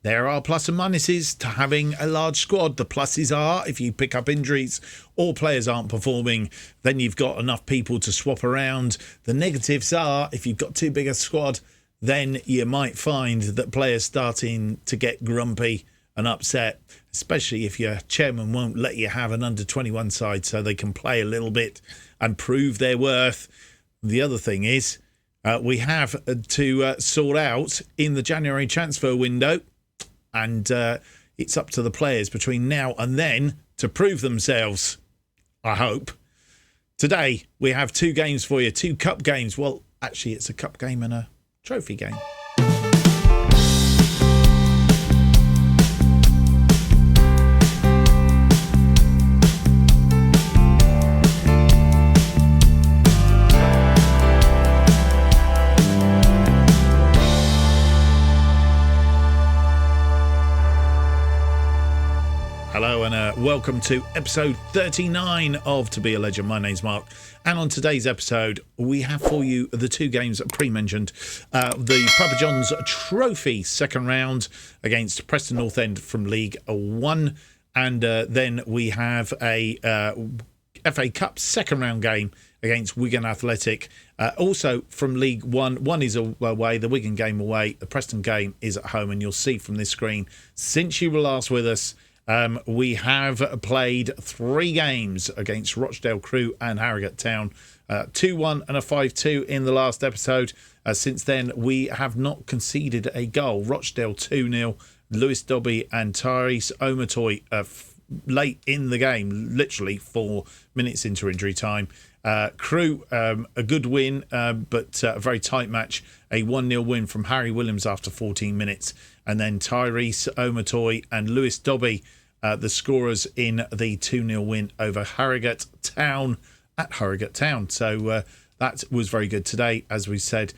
There are plus and minuses to having a large squad. The pluses are if you pick up injuries or players aren't performing, then you've got enough people to swap around. The negatives are if you've got too big a squad, then you might find that players starting to get grumpy and upset, especially if your chairman won't let you have an under-21 side so they can play a little bit and prove their worth. The other thing is we have to sort out in the January transfer window, and it's up to the players between now and then to prove themselves, I hope. Today, we have 2 games for you, 2 cup games. Well, actually, it's a cup game and a trophy game. Hello and welcome to episode 39 of To Be a Legend. My name's Mark, and on today's episode we have for you the 2 games pre-mentioned. The Papa John's Trophy second round against Preston North End from League 1, and then we have a FA Cup second round game against Wigan Athletic, also from League 1. One is away, the Wigan game away, the Preston game is at home, and you'll see from this screen, since you were last with us, we have played 3 games against Rochdale Crew and Harrogate Town, 2-1 and a 5-2 in the last episode. Since then, we have not conceded a goal. Rochdale 2-0, Lewis Dobby and Tyrese Omatoy late in the game, literally 4 minutes into injury time. Crew, a good win, but a very tight match. A 1-0 win from Harry Williams after 14 minutes. And then Tyrese Omatoy and Lewis Dobby, the scorers in the 2-0 win over Harrogate Town at Harrogate Town. So that was very good today. As we said,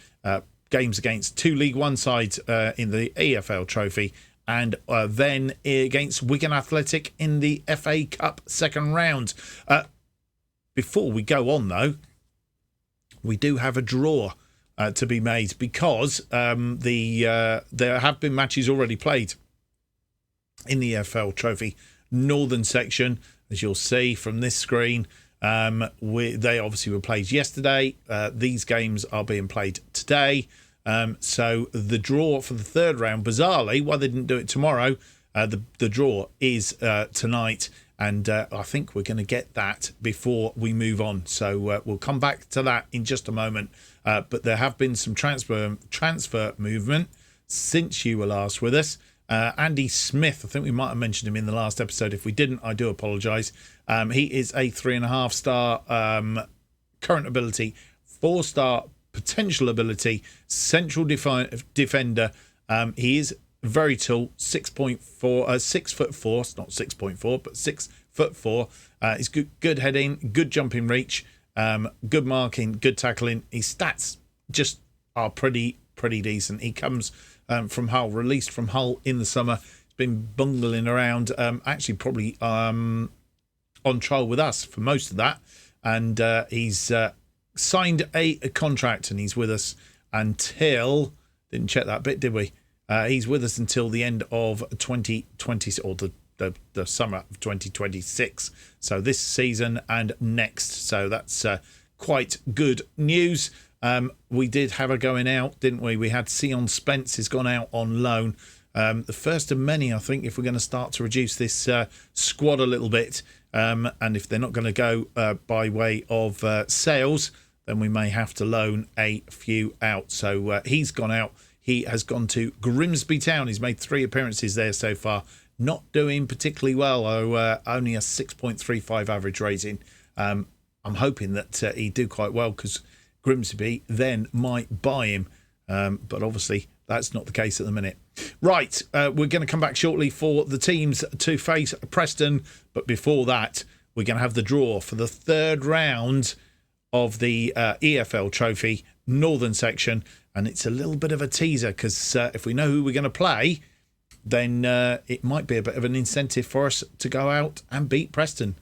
games against 2 League 1 sides in the EFL Trophy, and then against Wigan Athletic in the FA Cup second round. Before we go on, though, we do have a draw to be made because there have been matches already played in the EFL Trophy Northern section, as you'll see from this screen. They obviously were played yesterday. These games are being played today. So the draw for the third round, bizarrely, why they didn't do it tomorrow, the draw is tonight. And I think we're going to get that before we move on. So we'll come back to that in just a moment. But there have been some transfer movement since you were last with us. Andy Smith, I think we might have mentioned him in the last episode. If we didn't, I do apologise. He is a 3.5 star current ability, 4-star potential ability, central defender. He is very tall, 6'4", 6'4", it's not 6.4, but 6'4". He's good heading, good jumping reach, good marking, good tackling. His stats just are pretty decent. He comes from Hull, released from Hull in the summer. He's been bungling around, actually probably on trial with us for most of that, and he's signed a contract, and he's with us until, didn't check that bit, did we? He's with us until the end of 2020, or the summer of 2026. So this season and next. So that's quite good news. We did have a going out, didn't we? We had Sion Spence has gone out on loan. The first of many, I think, if we're going to start to reduce this squad a little bit. And if they're not going to go by way of sales, then we may have to loan a few out. So he's gone out. He has gone to Grimsby Town. He's made 3 appearances there so far. Not doing particularly well, only a 6.35 average rating. I'm hoping that he'd do quite well because Grimsby then might buy him. But obviously, that's not the case at the minute. Right, we're going to come back shortly for the teams to face Preston. But before that, we're going to have the draw for the third round of the EFL Trophy Northern section. And it's a little bit of a teaser because if we know who we're going to play, then it might be a bit of an incentive for us to go out and beat Preston.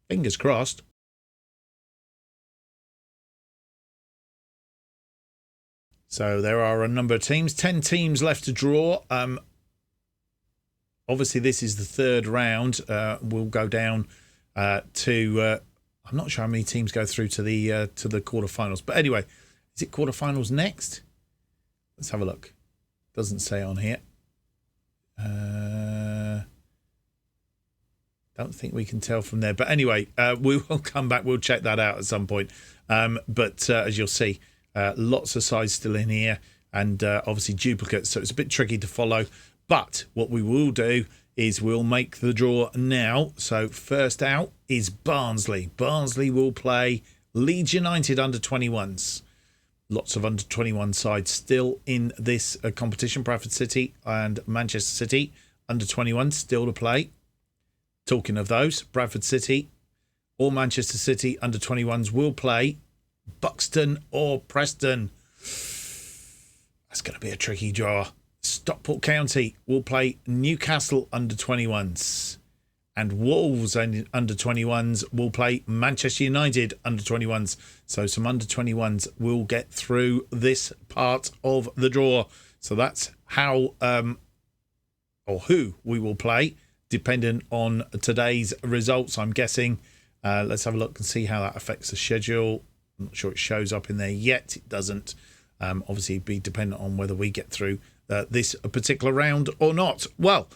Fingers crossed. So there are a number of teams, 10 teams left to draw. obviously this is the third round. We'll go down to I'm not sure how many teams go through to the quarterfinals, but anyway, is it quarterfinals next? Let's have a look. Doesn't say on here. Don't think we can tell from there, but anyway, we will come back. We'll check that out at some point. But as you'll see, lots of sides still in here, and obviously duplicates, so it's a bit tricky to follow. But what we will do is we'll make the draw now. So first out is Barnsley. Barnsley will play Leeds United under-21s. Lots of under-21 sides still in this competition. Bradford City and Manchester City under-21 still to play. Talking of those, Bradford City or Manchester City under-21s will play Buxton or Preston. That's going to be a tricky draw. Stockport County will play Newcastle under-21s. And Wolves under-21s will play Manchester United under-21s. So some under-21s will get through this part of the draw. So that's how or who we will play, dependent on today's results, I'm guessing. Let's have a look and see how that affects the schedule. I'm not sure it shows up in there yet. It doesn't. Obviously, be dependent on whether we get through this particular round or not. Well,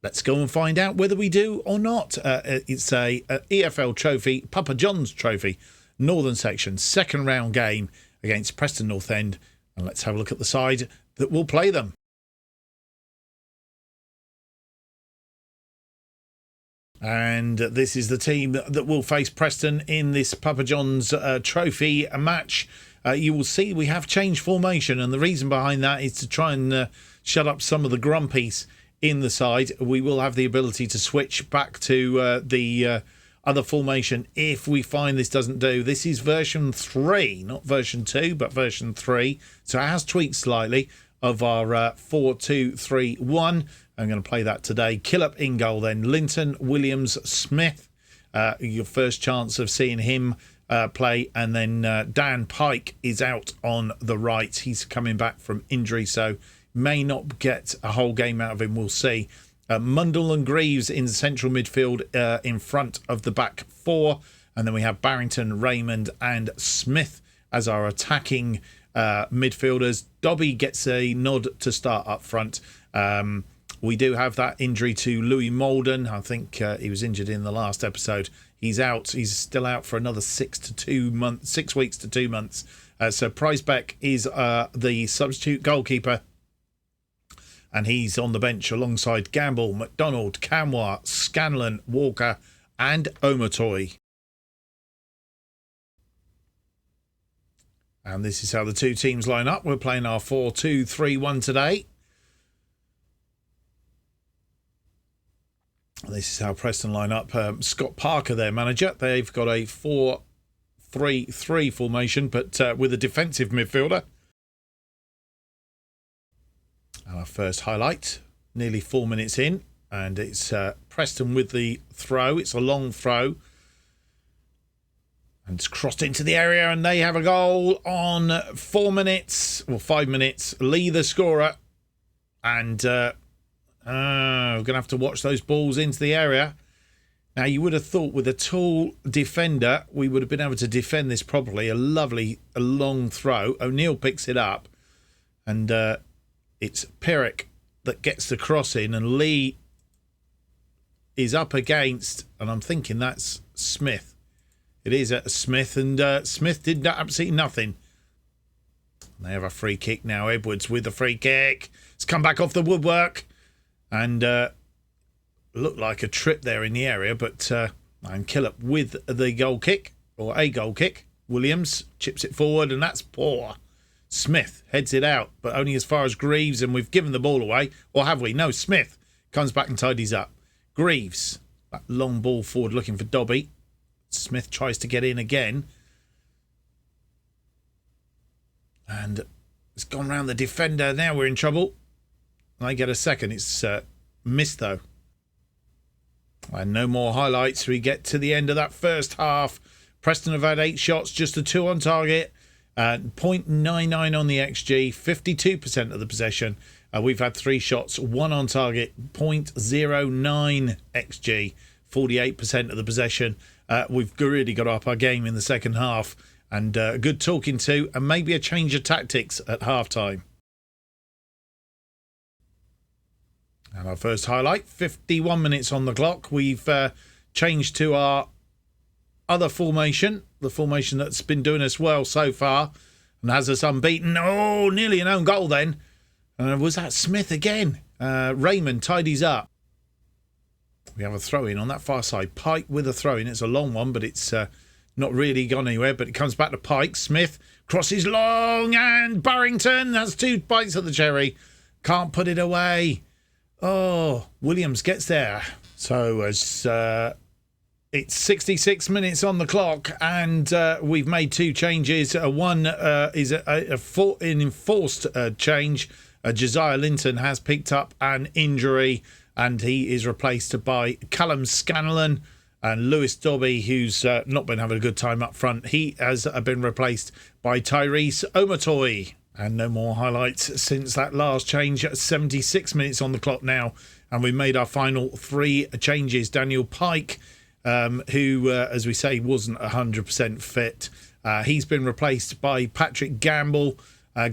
let's go and find out whether we do or not. It's a EFL trophy, Papa John's trophy, Northern Section, second round game against Preston North End. And let's have a look at the side that will play them. And this is the team that will face Preston in this Papa John's trophy match. You will see we have changed formation, and the reason behind that is to try and shut up some of the grumpies in the side. We will have the ability to switch back to the other formation if we find this doesn't do. This is version 3, not version 2, but version 3. So it has tweaked slightly of our 4-2-3-1. I'm going to play that today. Killip in goal then. Linton, Williams, Smith. Your first chance of seeing him play. And then Dan Pike is out on the right. He's coming back from injury, so may not get a whole game out of him. We'll see. Mundell and Greaves in central midfield in front of the back four. And then we have Barrington, Raymond and Smith as our attacking midfielders. Dobby gets a nod to start up front. We do have that injury to Louis Molden. I think he was injured in the last episode. He's out. He's still out for another 6 weeks to 2 months. So Pricebeck is the substitute goalkeeper. And he's on the bench alongside Gamble, McDonald, Camwa, Scanlon, Walker and Omotoy. And this is how the two teams line up. We're playing our 4-2-3-1 today. This is how Preston line up. Scott Parker, their manager. They've got a 4-3-3 formation, but with a defensive midfielder. And our first highlight, nearly 4 minutes in, and it's Preston with the throw. It's a long throw. And it's crossed into the area, and they have a goal on 4 minutes, or 5 minutes. Lee, the scorer. And we're going to have to watch those balls into the area. Now, you would have thought with a tall defender, we would have been able to defend this properly. A long throw. O'Neill picks it up. And it's Perrick that gets the cross in. And Lee is up against, and I'm thinking that's Smith. It is Smith, and Smith did absolutely nothing. They have a free kick now. Edwards with the free kick. It's come back off the woodwork. And looked like a trip there in the area, but and Killip with the goal kick, or a goal kick. Williams chips it forward, and that's poor. Smith heads it out, but only as far as Greaves, and we've given the ball away. Or have we? No, Smith comes back and tidies up. Greaves, that long ball forward looking for Dobby. Smith tries to get in again. And it's gone round the defender. Now we're in trouble. I get a second. It's missed, though. And no more highlights. We get to the end of that first half. Preston have had 8 shots, just a 2 on target. 0.99 on the XG, 52% of the possession. We've had 3 shots, 1 on target, 0.09 XG, 48% of the possession. We've really got up our game in the second half, and a good talking to, and maybe a change of tactics at half-time. And our first highlight, 51 minutes on the clock. We've changed to our other formation, the formation that's been doing us well so far and has us unbeaten. Oh, nearly an own goal then. Was that Smith again? Raymond tidies up. We have a throw-in on that far side. Pike with a throw-in. It's a long one, but it's not really gone anywhere. But it comes back to Pike. Smith crosses long, and Barrington has 2 bites at the cherry. Can't put it away. Oh, Williams gets there. So as it's 66 minutes on the clock, and we've made 2 changes. One is an enforced change. Josiah Linton has picked up an injury, and he is replaced by Callum Scanlon. And Lewis Dobby, who's not been having a good time up front, he has been replaced by Tyrese Omatoy. And no more highlights since that last change. 76 minutes on the clock now, and we made our final 3 changes. Daniel Pike, who, as we say, wasn't 100% fit. He's been replaced by Patrick Gamble.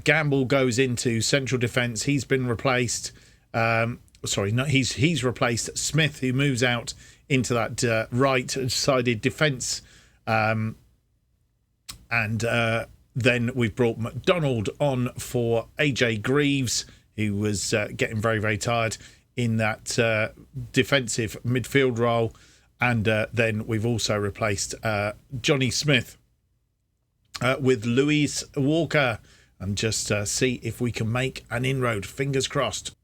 Gamble goes into central defence. He's been replaced. He's replaced Smith, who moves out into that right-sided defence. Then we've brought McDonald on for AJ Greaves, who was getting very, very tired in that defensive midfield role. And then we've also replaced Johnny Smith with Louise Walker. And just see if we can make an inroad. Fingers crossed.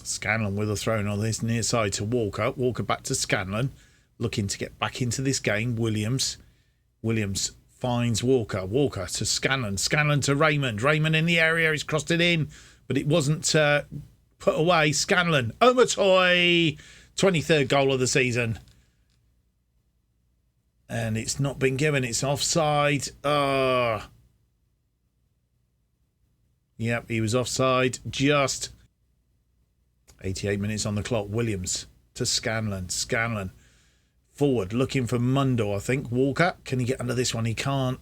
Scanlon with a throw on this near side to Walker. Walker back to Scanlon. Looking to get back into this game. Williams finds Walker. Walker to Scanlon. Scanlon to Raymond. Raymond in the area. He's crossed it in, but it wasn't put away. Scanlon. Omatoy. 23rd goal of the season. And it's not been given. It's offside. Yep, he was offside. Just 88 minutes on the clock. Williams to Scanlon. Scanlon forward, looking for Mundell, I think. Walker, can he get under this one? He can't.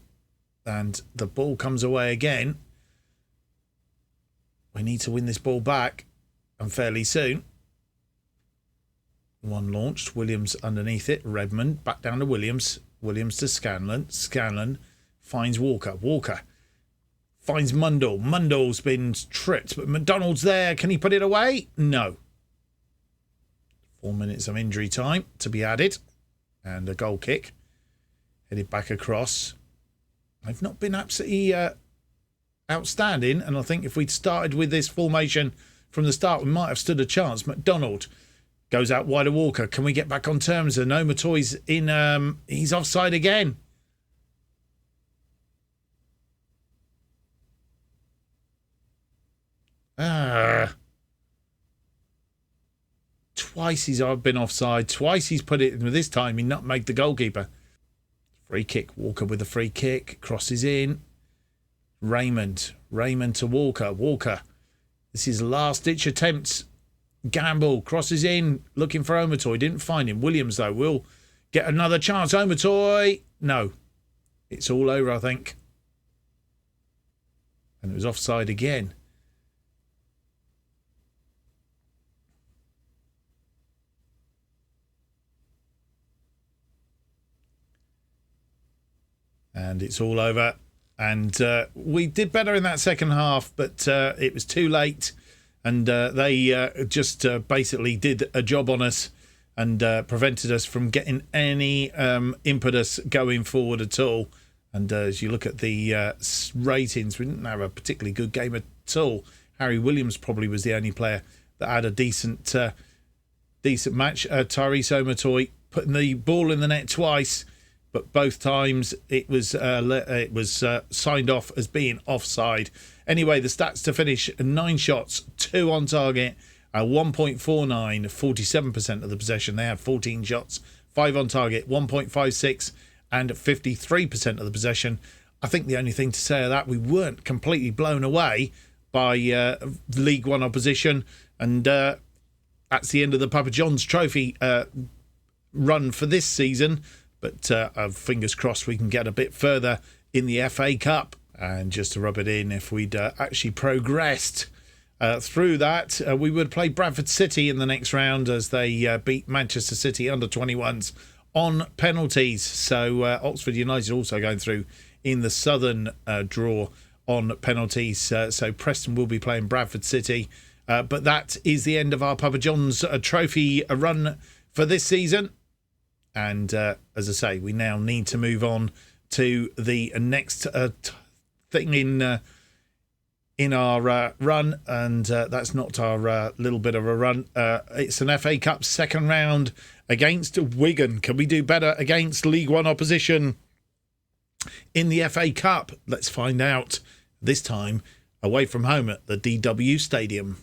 And the ball comes away again. We need to win this ball back, and fairly soon. One launched. Williams underneath it. Redmond back down to Williams. Williams to Scanlon. Scanlon finds Walker. Walker finds Mundell. Mundell's been tripped, but McDonald's there. Can he put it away? No. 4 minutes of injury time to be added. And a goal kick. Headed back across. They've not been absolutely outstanding. And I think if we'd started with this formation from the start, we might have stood a chance. McDonald goes out wide of Walker. Can we get back on terms? And Omatoy's in. He's offside again. Twice he's been offside. Twice he's put it in. This time he nutmegged the goalkeeper. Free kick. Walker with a free kick. Crosses in. Raymond to Walker. Walker. This is last-ditch attempts. Gamble crosses in. Looking for Omatoy. Didn't find him. Williams, though, will get another chance. Omatoy. No. It's all over, I think. And it was offside again. And it's all over. And we did better in that second half, but it was too late. And they just basically did a job on us and prevented us from getting any impetus going forward at all. And as you look at the ratings, we didn't have a particularly good game at all. Harry Williams probably was the only player that had a decent match. Tyrese Omatoy putting the ball in the net twice, but both times it was signed off as being offside. Anyway, the stats to finish: 9 shots, 2 on target, 1.49, 47% of the possession. They had 14 shots, 5 on target, 1.56, and 53% of the possession. I think the only thing to say of that, we weren't completely blown away. by League One opposition. And that's the end of the Papa John's Trophy run for this season. But fingers crossed we can get a bit further in the FA Cup. And just to rub it in, if we'd actually progressed through that, we would play Bradford City in the next round as they beat Manchester City under-21s on penalties. So Oxford United also going through in the southern draw on penalties. So Preston will be playing Bradford City. But that is the end of our Papa John's Trophy run for this season. And as I say, we now need to move on to the next thing in our run, and that's not our little bit of a run. It's an FA Cup second round against Wigan. Can we do better against League One opposition in the FA Cup? Let's find out, this time away from home at the DW Stadium.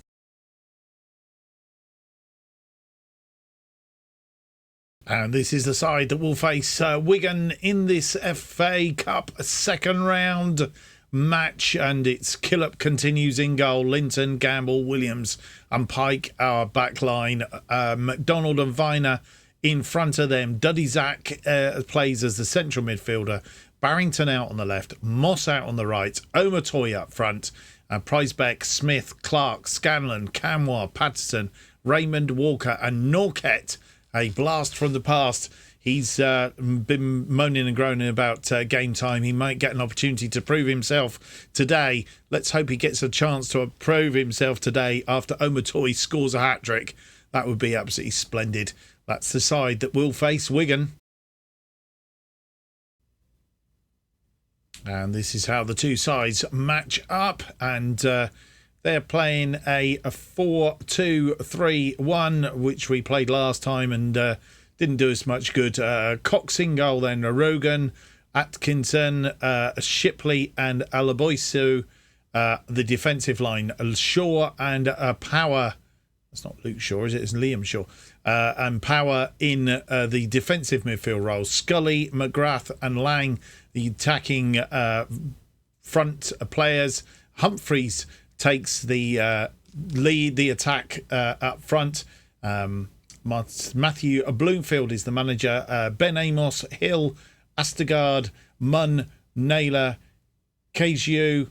And this is the side that will face Wigan in this FA Cup second round match. And it's Killop continues in goal. Linton, Gamble, Williams and Pike, our back line. McDonald and Viner in front of them. Duddy Zach plays as the central midfielder. Barrington out on the left. Moss out on the right. Omatoy up front. Pricebeck, Smith, Clark, Scanlon, Camwar, Patterson, Raymond, Walker and Norquette. A blast from the past. He's been moaning and groaning about game time. He might get an opportunity to prove himself today. Let's hope he gets a chance to prove himself today after Omatoy scores a hat-trick. That would be absolutely splendid. That's the side that will face Wigan. And this is how the two sides match up. And they're playing a 4-2-3-1, which we played last time and didn't do us much good. Cox in goal then, Rogan, Atkinson, Shipley and Alaboisu. The defensive line, Shaw and Power. That's not Luke Shaw, is it? It's Liam Shaw. And Power in the defensive midfield role. Scully, McGrath and Lang, the attacking front players. Humphreys takes the lead, the attack up front. Matthew Bloomfield is the manager. Ben Amos, Hill, Astegard, Munn, Naylor, Kejiu,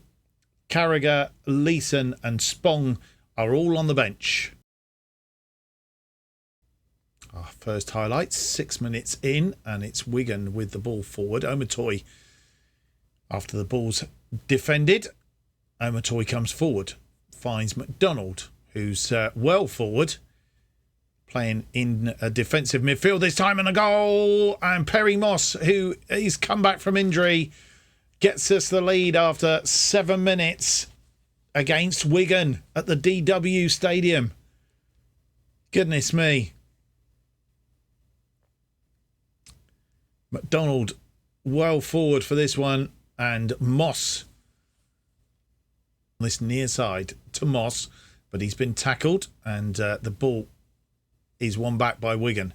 Carragher, Leeson and Spong are all on the bench. Our first highlights, 6 minutes in, and it's Wigan with the ball forward. Omatoy, after the ball's defended, Omatoy comes forward, finds McDonald, who's well forward, playing in a defensive midfield this time, and a goal. And Perry Moss, who is come back from injury, gets us the lead after 7 minutes against Wigan at the DW Stadium. Goodness me. McDonald well forward for this one, and Moss this near side to Moss, but he's been tackled and the ball is won back by Wigan.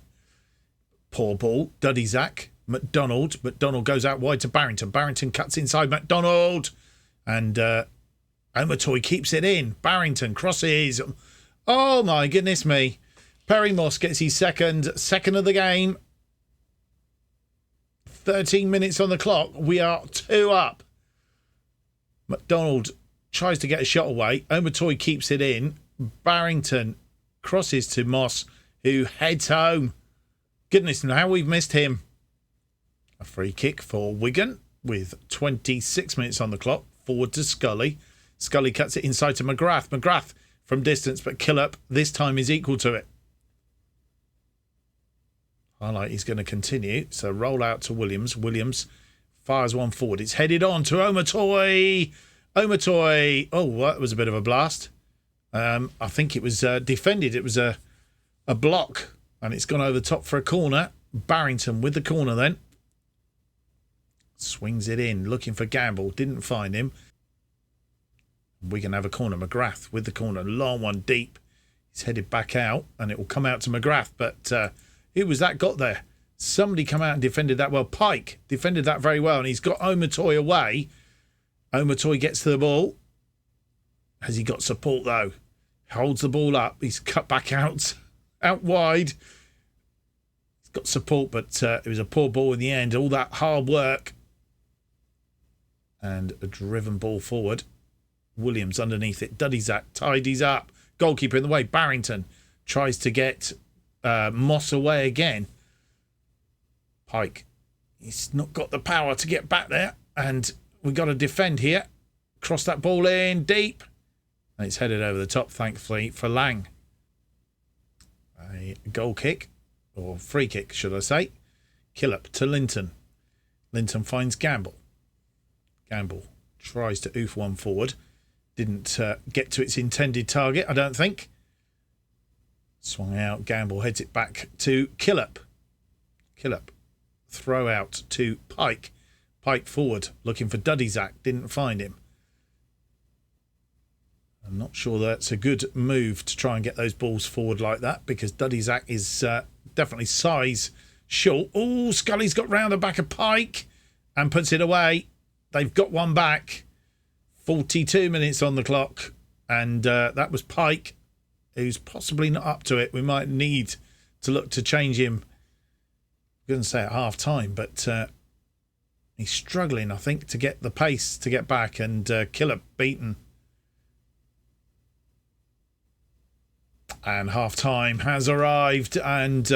Poor ball. Duddy Zach, McDonald goes out wide to Barrington. Barrington cuts inside McDonald and Omatoy keeps it in. Barrington crosses. Oh my goodness me. Perry Moss gets his second of the game. 13 minutes on the clock. We are 2 up. McDonald tries to get a shot away. Omatoy keeps it in. Barrington crosses to Moss, who heads home. Goodness, and how we've missed him. A free kick for Wigan with 26 minutes on the clock. Forward to Scully. Scully cuts it inside to McGrath. McGrath from distance, but Killop this time is equal to it. Highlight is going to continue. So roll out to Williams. Williams fires one forward. It's headed on to Omatoy. Omatoy. Oh, that was a bit of a blast. I think it was defended. It was a block, and it's gone over the top for a corner. Barrington with the corner then. Swings it in, looking for Gamble. Didn't find him. We can have a corner. McGrath with the corner. Long one deep. He's headed back out, and it will come out to McGrath. But who was that got there? Somebody come out and defended that well. Pike defended that very well, and he's got Omatoy away. Omatoy gets to the ball. Has he got support though? Holds the ball up. He's cut back out wide. He's got support, but it was a poor ball in the end. All that hard work. And a driven ball forward. Williams underneath it. Duddyzak tidies up. Goalkeeper in the way. Barrington tries to get Moss away again. Pike. He's not got the power to get back there. And we've got to defend here. Cross that ball in deep. And it's headed over the top, thankfully, for Lang. A goal kick. Or free kick, should I say. Killip to Linton. Linton finds Gamble. Gamble tries to oof one forward. Didn't get to its intended target, I don't think. Swung out. Gamble heads it back to Killip. Killip. Throw out to Pike. Pike forward, looking for Duddyzak. Didn't find him. I'm not sure that's a good move to try and get those balls forward like that, because Duddyzak is definitely size short. Oh, Scully's got round the back of Pike and puts it away. They've got one back. 42 minutes on the clock. And that was Pike, who's possibly not up to it. We might need to look to change him. I'm going to say at half time, but he's struggling, I think, to get the pace to get back. And Killer beaten. And half time has arrived, and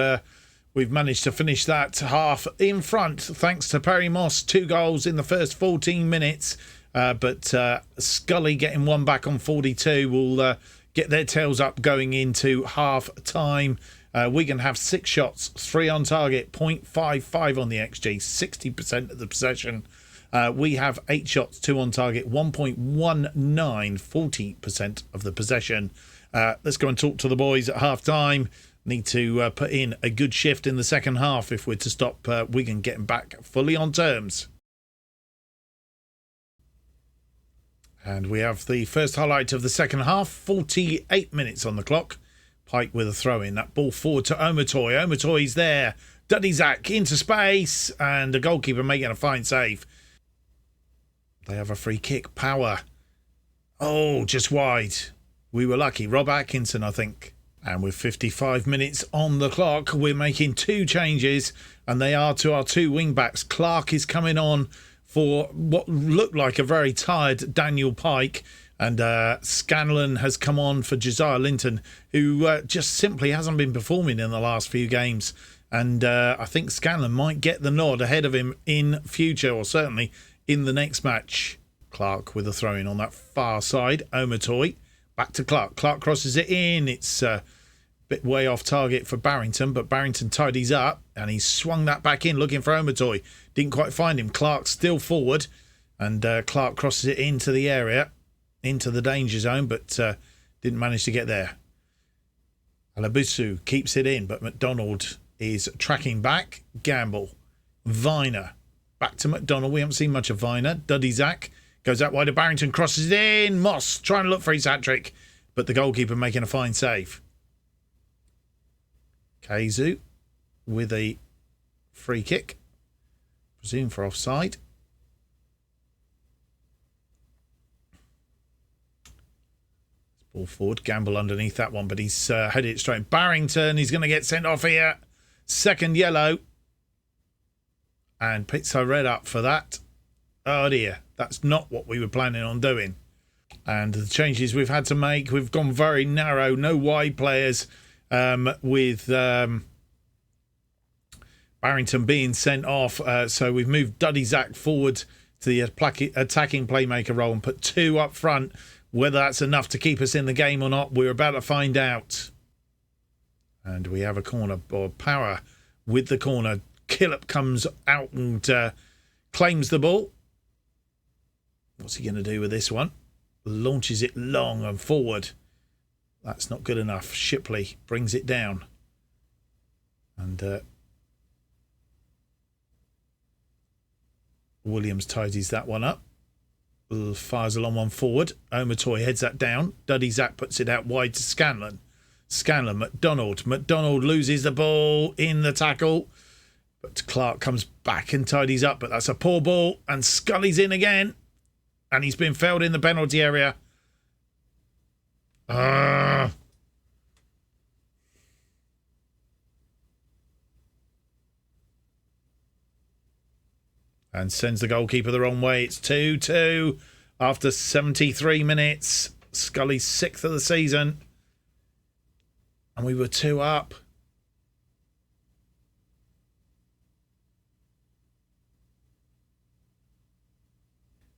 we've managed to finish that half in front thanks to Perry Moss. 2 goals in the first 14 minutes. But Scully getting one back on 42 will get their tails up going into half time. Wigan have 6 shots, 3 on target, 0.55 on the XG, 60% of the possession. We have 8 shots, 2 on target, 1.19, 40% of the possession. Let's go and talk to the boys at half time. Need to put in a good shift in the second half if we're to stop Wigan getting back fully on terms. And we have the first highlight of the second half, 48 minutes on the clock. Pike with a throw in. That ball forward to Omotoy. Omotoy's there. Duddyzak into space. And the goalkeeper making a fine save. They have a free kick. Power. Oh, just wide. We were lucky. Rob Atkinson, I think. And with 55 minutes on the clock, we're making 2 changes. And they are to our 2 wing-backs. Clark is coming on for what looked like a very tired Daniel Pike. And Scanlon has come on for Josiah Linton, who just simply hasn't been performing in the last few games. And I think Scanlon might get the nod ahead of him in future, or certainly in the next match. Clark with a throw-in on that far side. Omotoy back to Clark. Clark crosses it in. It's a bit way off target for Barrington, but Barrington tidies up and he's swung that back in looking for Omotoy. Didn't quite find him. Clark still forward, and Clark crosses it into the area, into the danger zone, but didn't manage to get there. Alabusu keeps it in, but McDonald is tracking back. Gamble. Viner. Back to McDonald. We haven't seen much of Viner. Duddyzak goes out wide to Barrington, crosses it in. Moss trying to look for his hat-trick, but the goalkeeper making a fine save. Keizu with a free kick. Presumed for offside. Ball forward. Gamble underneath that one, but he's headed it straight. Barrington, he's going to get sent off here. Second yellow. And picks her red up for that. Oh dear, that's not what we were planning on doing. And the changes we've had to make, we've gone very narrow, no wide players, with Barrington being sent off. So we've moved Duddyzak forward to the attacking playmaker role and put 2 up front. Whether that's enough to keep us in the game or not, we're about to find out. And we have a corner, or Power with the corner. Killip comes out and claims the ball. What's he going to do with this one? Launches it long and forward. That's not good enough. Shipley brings it down. And Williams tidies that one up. Fires along one forward. Omotoy heads that down. Duddyzak puts it out wide to Scanlon. Scanlon, McDonald. McDonald loses the ball in the tackle. But Clark comes back and tidies up. But that's a poor ball. And Scully's in again. And he's been fouled in the penalty area. And sends the goalkeeper the wrong way. It's 2-2 after 73 minutes. Scully's 6th of the season. And we were 2 up.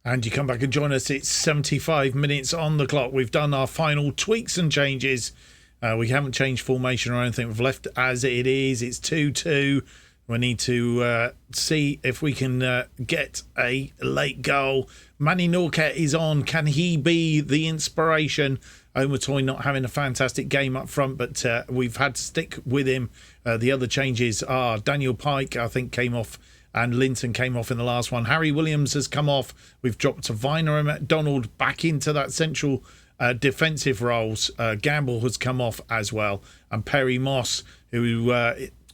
And you come back and join us. It's 75 minutes on the clock. We've done our final tweaks and changes. We haven't changed formation or anything. We've left as it is. It's 2-2. We need to see if we can get a late goal. Manny Norquette is on. Can he be the inspiration? Omatoy not having a fantastic game up front, but we've had to stick with him. The other changes are Daniel Pike, I think, came off, and Linton came off in the last one. Harry Williams has come off. We've dropped to Viner and McDonald back into that central defensive roles. Gamble has come off as well. And Perry Moss, who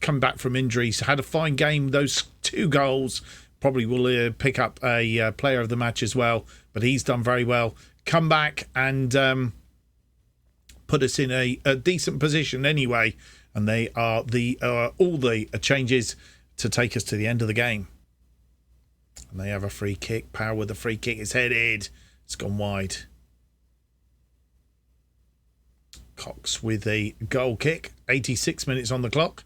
come back from injuries, had a fine game. Those 2 goals probably will pick up a player of the match as well. But he's done very well. Come back and put us in a decent position anyway. And they are all the changes to take us to the end of the game. And they have a free kick. Power with the free kick is headed. It's gone wide. Cox with a goal kick. 86 minutes on the clock.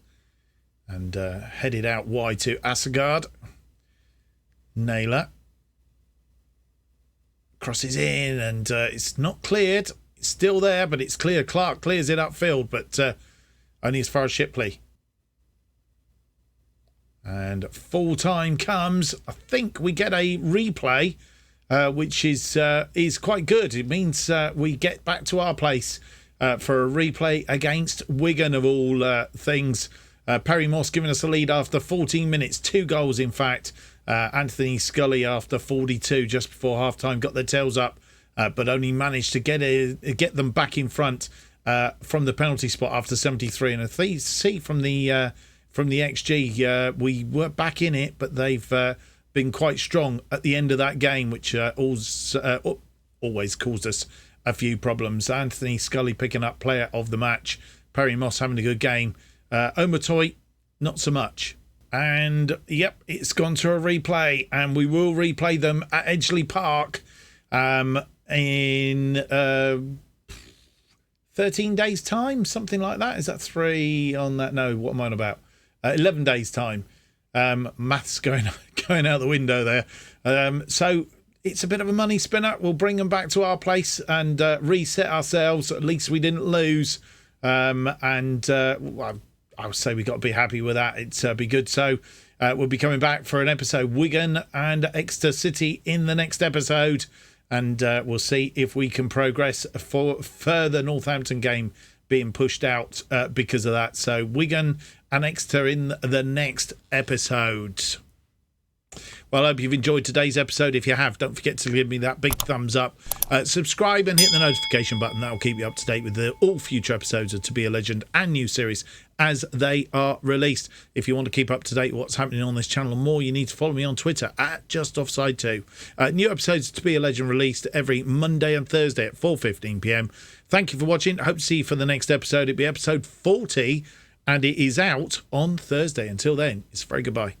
And headed out wide to Asagard. Naylor crosses in, and it's not cleared. It's still there, but it's clear. Clark clears it upfield, but only as far as Shipley. And full time comes. I think we get a replay, which is quite good. It means we get back to our place for a replay against Wigan of all things. Perry Moss giving us a lead after 14 minutes, 2 goals in fact. Anthony Scully after 42, just before half time, got their tails up, but only managed to get them back in front from the penalty spot after 73. And if they see from the XG, we were back in it, but they've been quite strong at the end of that game, which always caused us a few problems. Anthony Scully picking up player of the match. Perry Moss having a good game. Omatoy, not so much. And, yep, it's gone to a replay, and we will replay them at Edgeley Park in 13 days' time, something like that. Is that 3 on that? No, what am I on about? 11 days' time. Maths going out the window there. So it's a bit of a money spinner. We'll bring them back to our place and reset ourselves. At least we didn't lose. I would say we've got to be happy with that. It's be good. So we'll be coming back for an episode Wigan and Exeter City in the next episode. And we'll see if we can progress for further Northampton game being pushed out because of that. So Wigan and Exeter in the next episode. Well, I hope you've enjoyed today's episode. If you have, don't forget to give me that big thumbs up. Subscribe and hit the notification button. That will keep you up to date with all future episodes of To Be a Legend and new series as they are released. If you want to keep up to date with what's happening on this channel and more, you need to follow me on Twitter at JustOffside2. New episodes of To Be a Legend released every Monday and Thursday at 4:15 p.m. Thank you for watching. I hope to see you for the next episode. It'll be episode 40 and it is out on Thursday. Until then, it's very goodbye.